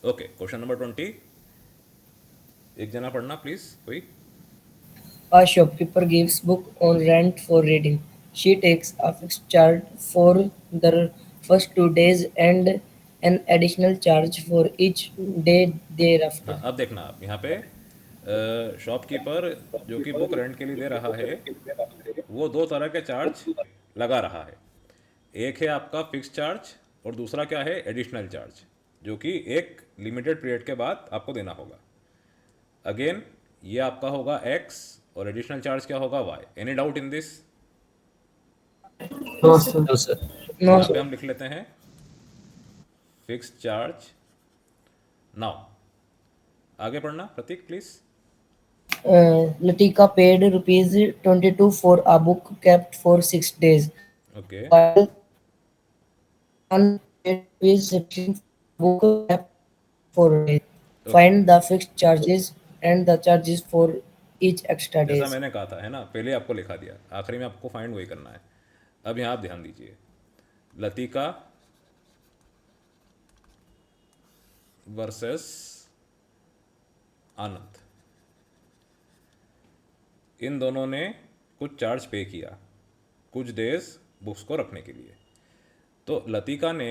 Okay, question number 20, एक जना पढ़ना प्लीज कोई। A shopkeeper gives book on rent for reading. She takes a fixed charge for the first 2 days and an additional charge for each day thereafter. हाँ, अब देखना आप यहाँ पे शॉपकीपर जो कि बुक रेंट के लिए दे रहा है, वो दो तरह के चार्ज लगा रहा है। एक है आपका फिक्स चार्ज और दूसरा क्या है, एडिशनल चार्ज, जो कि एक लिमिटेड पीरियड के बाद आपको देना होगा। अगेन ये आपका होगा एक्स और एडिशनल चार्ज क्या होगा Y. Any doubt in this? No, sir. No, sir. तो No, यहाँ sir. पे हम लिख लेते हैं फिक्स चार्ज। नाउ आगे पढ़ना प्रतीक please. Latika paid rupees 22 for a book kept for 6 days, okay, while Anand paid rupees 16 for a book kept for 4 days. Okay, Find the fixed charges and the charges for each extra जैसा days. मैंने कहा था है ना, पहले आपको लिखा दिया, आखिरी में आपको फाइंड वही करना है। अब यहाँ आप ध्यान दीजिए, लतिका वर्सेस आनंद, इन दोनों ने कुछ चार्ज पे किया कुछ डेज बुक्स को रखने के लिए। तो लतिका ने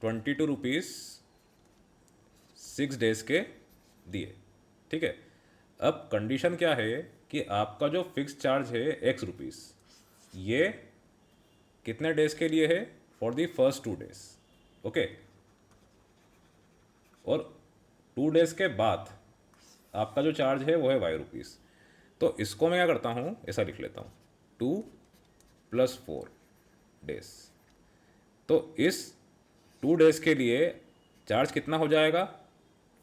22 रुपीज़ 6 डेज के दिए, ठीक है। अब कंडीशन क्या है कि आपका जो फिक्स चार्ज है एक्स रुपीज़, ये कितने डेज के लिए है, for the first 2 days, okay. और 2 डेज के बाद आपका जो चार्ज है वो है वाई रुपीज़। तो इसको मैं क्या करता हूँ, ऐसा लिख लेता हूँ 2 + 4 डेज। तो इस 2 डेज के लिए चार्ज कितना हो जाएगा,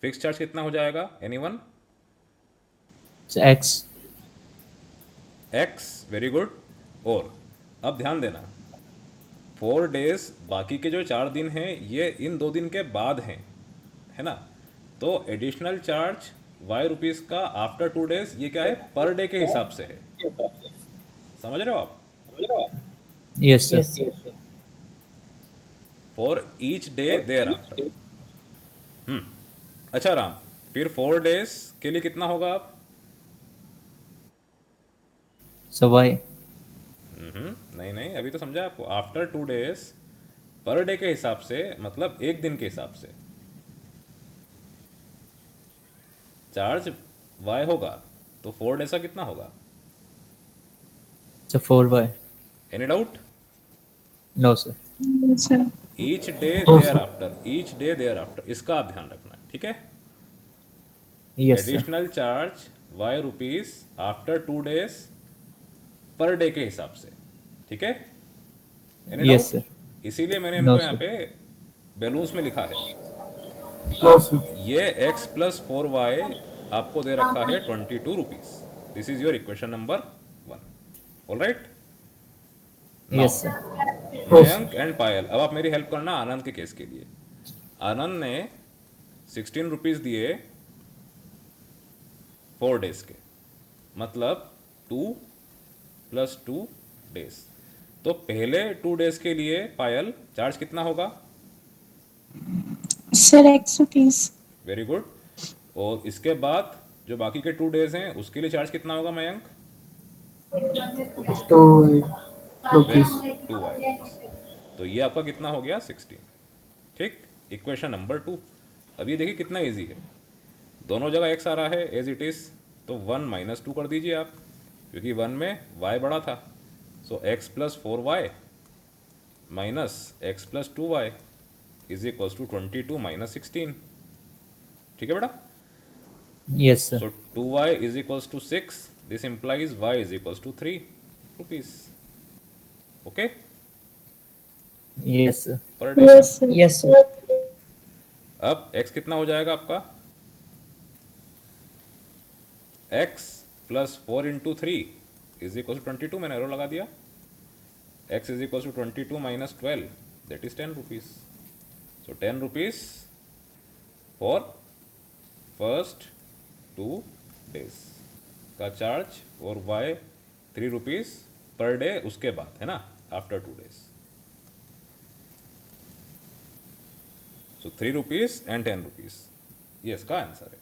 फिक्स चार्ज कितना हो जाएगा, anyone? So X. X, very good. और अब ध्यान देना, 4 डेज बाकी के जो 4 दिन हैं ये इन 2 दिन के बाद हैं, है ना। तो एडिशनल चार्ज वाई रुपीज़ का आफ्टर 2 डेज ये क्या है, पर डे के हिसाब से है। समझ रहे हो आप? Yes, sir. Yes, yes. For each day thereafter. अच्छा राम, फिर 4 डेज के लिए कितना होगा आप? So Y. नहीं नहीं, अभी तो समझा आपको। आफ्टर 2 डेज पर डे के हिसाब से, मतलब एक दिन के हिसाब से चार्ज वाई होगा। तो 4 डेज का कितना होगा? So 4Y. Any doubt? No, sir. sir. Each day No, there sir. After, each day thereafter, इसका आप ध्यान रखना है, ठीक है। Yes, sir. Additional charge Y rupees after 2 days per day के हिसाब से, ठीक है। Any Yes, doubt? sir. इसीलिए मैंने No, इनको यहाँ sir. पे बैलून्स में लिखा है। No, अब sir. ये x + 4y आपको दे रखा है 22 rupees. This is your equation number 1। All right, now Yes, sir. Mayank and Payal, अब आप मेरी हेल्प करना आनंद के केस के लिए। आनंद ने 16 रुपीज़ दिए 4 डेज के, मतलब 2 + 2 डेज। तो पहले 2 डेज के लिए पायल चार्ज कितना होगा? Sir, X rupees. Very good. और इसके बाद जो बाकी के 2 डेज हैं उसके लिए चार्ज कितना होगा मयंक? 2 rupees. 2 y। तो ये आपका कितना हो गया, 16, ठीक। Equation number 2। अब ये देखिए कितना इजी है, दोनों जगह x आ रहा है एज इट इज़, तो 1 - 2 कर दीजिए आप, क्योंकि 1 में y बड़ा था। So x + 4y - x + 2y is equals to 22 - 16, ठीक है बेटा। Yes, sir. So 2y is equals to 6. This implies y is equals to 3 rupees. Okay? Yes, sir. Per day. Yes, sir. Yes, sir. अब x कितना हो जाएगा आपका? x + 4 × 3 is equal to 22, मैंने arrow लगा दिया। x is equal to 22 - 12, that is 10 rupees. So 10 rupees for first 2 days का चार्ज, और y 3 रुपीज़ पर डे उसके बाद, है ना, after 2 days. So 3 rupees and 10 rupees ये इसका आंसर है.